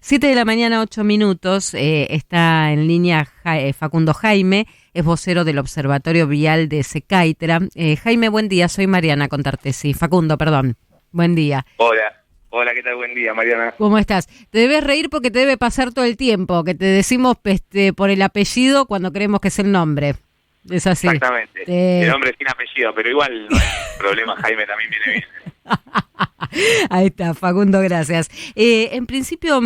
7 de la mañana, 8 minutos. Está en línea Facundo Jaime, es vocero del Observatorio Vial de Secaitra. Jaime, buen día, soy Mariana Contartesi. Facundo, perdón. Buen día. Hola, ¿qué tal? Buen día, Mariana. ¿Cómo estás? Te debes reír porque te debe pasar todo el tiempo, que te decimos por el apellido cuando creemos que es el nombre. Es así. Exactamente. El nombre sin apellido, pero igual no hay problema, Jaime también viene bien. Ahí está, Facundo, gracias. En principio,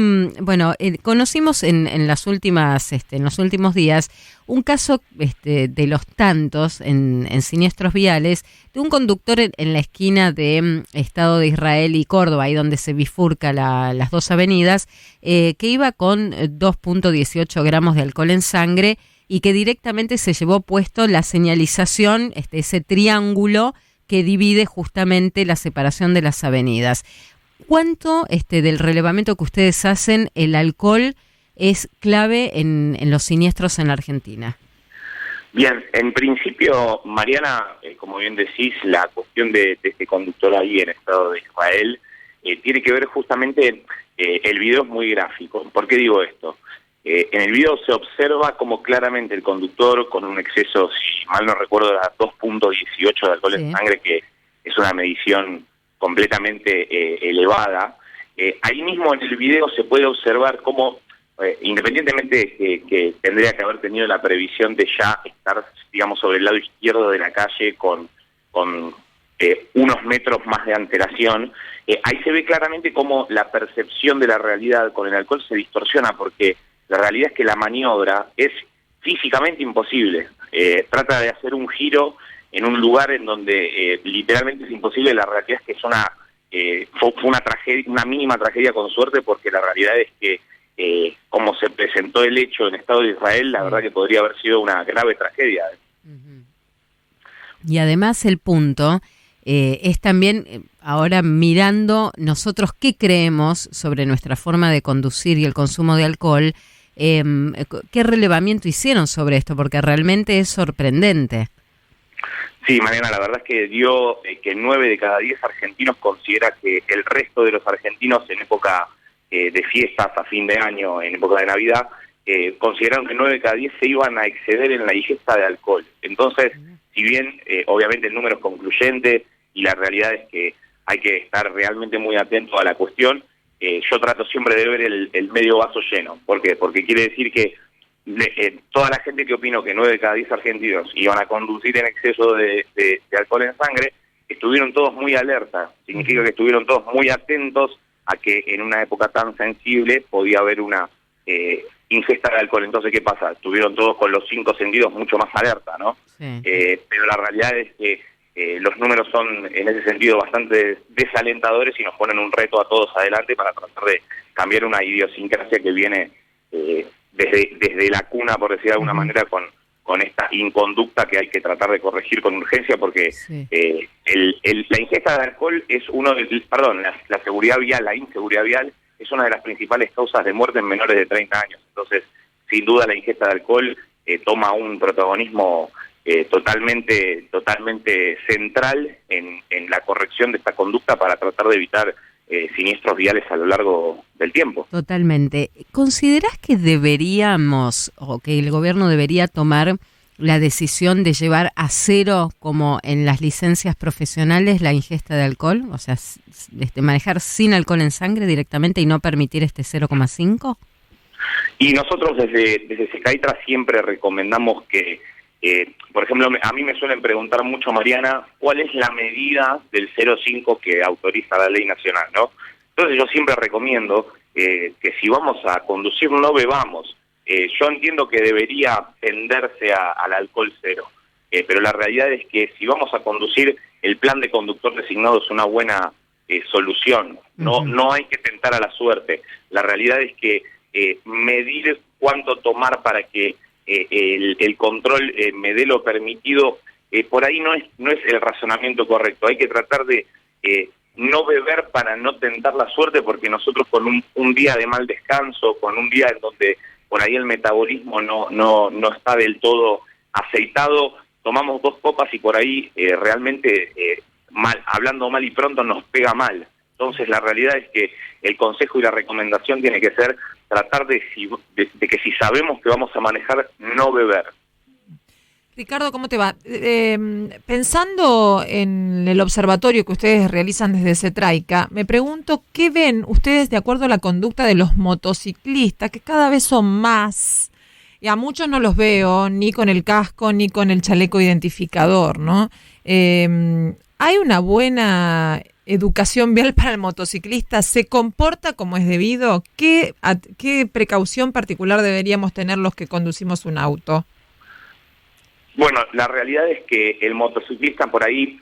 conocimos en los últimos días un caso de los tantos en siniestros viales de un conductor en la esquina de Estado de Israel y Córdoba, ahí donde se bifurca las dos avenidas, que iba con 2.18 gramos de alcohol en sangre y que directamente se llevó puesto la señalización, ese triángulo que divide justamente la separación de las avenidas. ¿Cuánto del relevamiento que ustedes hacen, el alcohol es clave en los siniestros en la Argentina? Bien, en principio, Mariana, como bien decís, la cuestión de este conductor ahí en Estado de Israel tiene que ver justamente, el video es muy gráfico. ¿Por qué digo esto? En el video se observa como claramente el conductor con un exceso, si mal no recuerdo, de 2.18 de alcohol en sangre, que es una medición completamente elevada. Ahí mismo en el video se puede observar cómo, independientemente que tendría que haber tenido la previsión de ya estar, digamos, sobre el lado izquierdo de la calle con unos metros más de antelación, ahí se ve claramente cómo la percepción de la realidad con el alcohol se distorsiona, porque la realidad es que la maniobra es físicamente imposible. Trata de hacer un giro en un lugar en donde literalmente es imposible. La realidad es que fue una tragedia, una mínima tragedia con suerte, porque la realidad es que como se presentó el hecho en Estado de Israel, la verdad que podría haber sido una grave tragedia. Y además el punto es también, ahora mirando nosotros qué creemos sobre nuestra forma de conducir y el consumo de alcohol, ¿qué relevamiento hicieron sobre esto? Porque realmente es sorprendente. Sí, Mariana, la verdad es que dio que 9 de cada 10 argentinos considera que el resto de los argentinos en época de fiestas, a fin de año, en época de Navidad, consideraron que 9 de cada 10 se iban a exceder en la ingesta de alcohol. Entonces, si bien obviamente el número es concluyente y la realidad es que hay que estar realmente muy atento a la cuestión, yo trato siempre de ver el medio vaso lleno. ¿Por qué? Porque quiere decir que toda la gente que opinó que 9 de cada 10 argentinos iban a conducir en exceso de alcohol en sangre, estuvieron todos muy alerta. Significa que estuvieron todos muy atentos a que en una época tan sensible podía haber una ingesta de alcohol. Entonces, ¿qué pasa? Estuvieron todos con los 5 sentidos mucho más alerta, ¿no? Sí. Pero la realidad es que los números son en ese sentido bastante desalentadores y nos ponen un reto a todos adelante para tratar de cambiar una idiosincrasia que viene desde la cuna, por decir de alguna manera, con esta inconducta que hay que tratar de corregir con urgencia, porque sí. La ingesta de alcohol es la seguridad vial, la inseguridad vial es una de las principales causas de muerte en menores de 30 años. Entonces, sin duda la ingesta de alcohol toma un protagonismo totalmente central en la corrección de esta conducta para tratar de evitar siniestros viales a lo largo del tiempo. Totalmente. ¿Considerás que deberíamos, o que el gobierno debería tomar la decisión de llevar a cero, como en las licencias profesionales, la ingesta de alcohol? O sea, manejar sin alcohol en sangre directamente y no permitir 0,5? Y nosotros desde Secaitra siempre recomendamos que, por ejemplo, a mí me suelen preguntar mucho, Mariana, ¿cuál es la medida del 0,5 que autoriza la ley nacional, ¿no? Entonces yo siempre recomiendo que si vamos a conducir no bebamos. Yo entiendo que debería tenderse al alcohol cero, pero la realidad es que si vamos a conducir, el plan de conductor designado es una buena solución. No hay que tentar a la suerte. La realidad es que medir cuánto tomar para que el control me dé lo permitido, por ahí no es el razonamiento correcto. Hay que tratar de no beber para no tentar la suerte, porque nosotros con un día de mal descanso, con un día en donde por ahí el metabolismo no está del todo aceitado, tomamos 2 copas y por ahí realmente hablando mal y pronto nos pega mal. Entonces la realidad es que el consejo y la recomendación tiene que ser tratar de que si sabemos que vamos a manejar, no beber. Ricardo, ¿cómo te va? Pensando en el observatorio que ustedes realizan desde CETRAICA, me pregunto, ¿qué ven ustedes de acuerdo a la conducta de los motociclistas, que cada vez son más? Y a muchos no los veo, ni con el casco, ni con el chaleco identificador, ¿no? ¿Hay una buena educación vial para el motociclista? ¿Se comporta como es debido? ¿Qué precaución particular deberíamos tener los que conducimos un auto? Bueno, la realidad es que el motociclista por ahí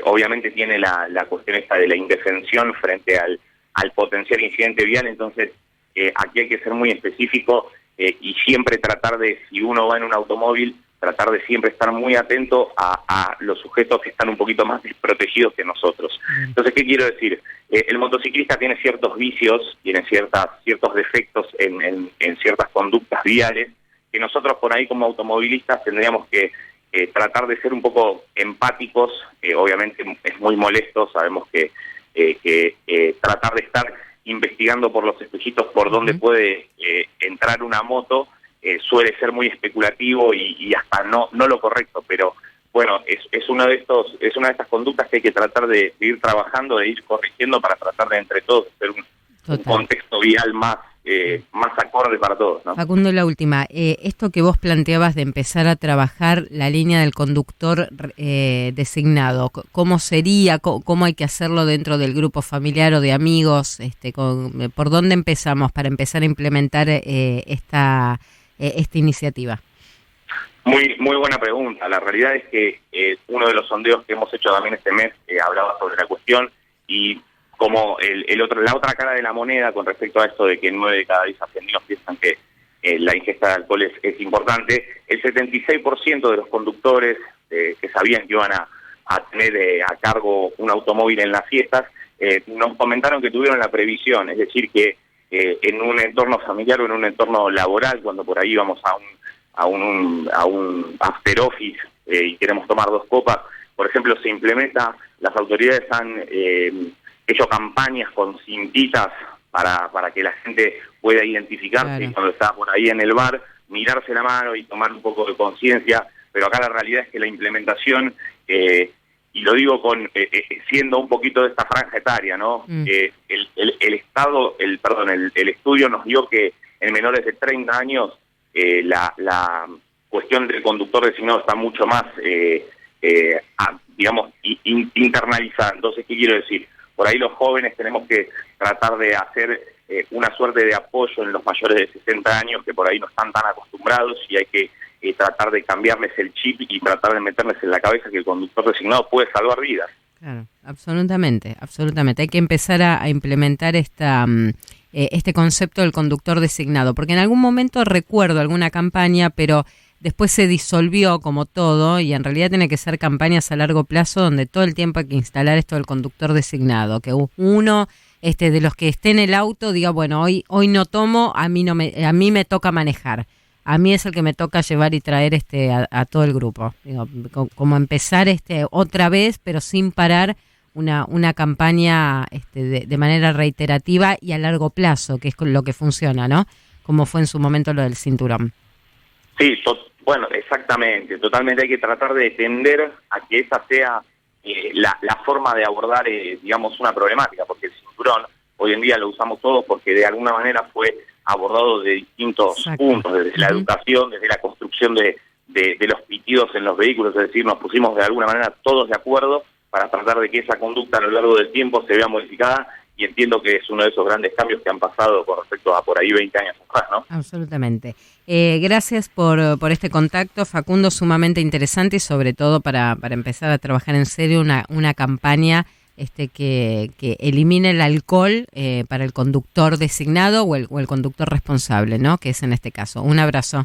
obviamente tiene la cuestión esta de la indefensión frente al potencial incidente vial, entonces aquí hay que ser muy específico y siempre tratar de, si uno va en un automóvil, tratar de siempre estar muy atento a los sujetos que están un poquito más desprotegidos que nosotros. Entonces, ¿qué quiero decir? El motociclista tiene ciertos vicios, tiene ciertos defectos en ciertas conductas viales, que nosotros por ahí como automovilistas tendríamos que tratar de ser un poco empáticos. Obviamente es muy molesto, sabemos que tratar de estar investigando por los espejitos por dónde puede entrar una moto suele ser muy especulativo y hasta no lo correcto, pero bueno, es una de estas conductas que hay que tratar de ir trabajando, de ir corrigiendo para tratar de entre todos hacer un contexto vial más acorde para todos, ¿no? Facundo, la última. Esto que vos planteabas de empezar a trabajar la línea del conductor designado, ¿cómo sería? ¿Cómo hay que hacerlo dentro del grupo familiar o de amigos? ¿Por dónde empezamos para empezar a implementar esta iniciativa? Muy buena pregunta. La realidad es que uno de los sondeos que hemos hecho también este mes hablaba sobre la cuestión y como la otra cara de la moneda con respecto a esto de que 9 de cada 10 argentinos piensan que la ingesta de alcohol es importante, el 76% de los conductores que sabían que iban a tener a cargo un automóvil en las fiestas, nos comentaron que tuvieron la previsión, es decir, que en un entorno familiar o en un entorno laboral, cuando por ahí vamos a un after office y queremos tomar 2 copas, por ejemplo, se implementa, las autoridades han hecho campañas con cintitas para que la gente pueda identificarse, claro, cuando está por ahí en el bar, mirarse la mano y tomar un poco de conciencia, pero acá la realidad es que la implementación, y lo digo siendo un poquito de esta franja etaria, ¿no? El estudio nos dio que en menores de 30 años la cuestión del conductor designado está mucho más, internalizada. Entonces, ¿qué quiero decir? Por ahí los jóvenes tenemos que tratar de hacer una suerte de apoyo en los mayores de 60 años que por ahí no están tan acostumbrados y hay que tratar de cambiarles el chip y tratar de meterles en la cabeza que el conductor designado puede salvar vidas. Claro, absolutamente. Hay que empezar a implementar este concepto del conductor designado, porque en algún momento recuerdo alguna campaña, pero después se disolvió como todo y en realidad tiene que ser campañas a largo plazo donde todo el tiempo hay que instalar esto del conductor designado, que uno de los que esté en el auto diga, bueno, hoy no tomo, a mí me toca manejar, a mí es el que me toca llevar y traer a todo el grupo. Digo, como empezar otra vez, pero sin parar una campaña de manera reiterativa y a largo plazo, que es lo que funciona, ¿no? Como fue en su momento lo del cinturón. Sí, bueno, exactamente, totalmente hay que tratar de tender a que esa sea la forma de abordar, una problemática, porque el cinturón hoy en día lo usamos todos porque de alguna manera fue abordado de distintos puntos, desde la educación, desde la construcción de los pitidos en los vehículos, es decir, nos pusimos de alguna manera todos de acuerdo para tratar de que esa conducta a lo largo del tiempo se vea modificada. Y entiendo que es uno de esos grandes cambios que han pasado con respecto a por ahí 20 años atrás, ¿no? Absolutamente. Gracias por este contacto, Facundo, sumamente interesante y sobre todo para empezar a trabajar en serio una campaña que elimine el alcohol para el conductor designado o el conductor responsable, ¿no? Que es en este caso. Un abrazo.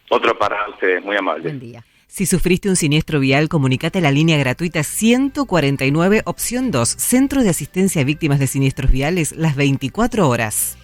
Otro para ustedes, muy amable. Buen día. Si sufriste un siniestro vial, comunicate a la línea gratuita 149, opción 2, Centro de Asistencia a Víctimas de Siniestros Viales, las 24 horas.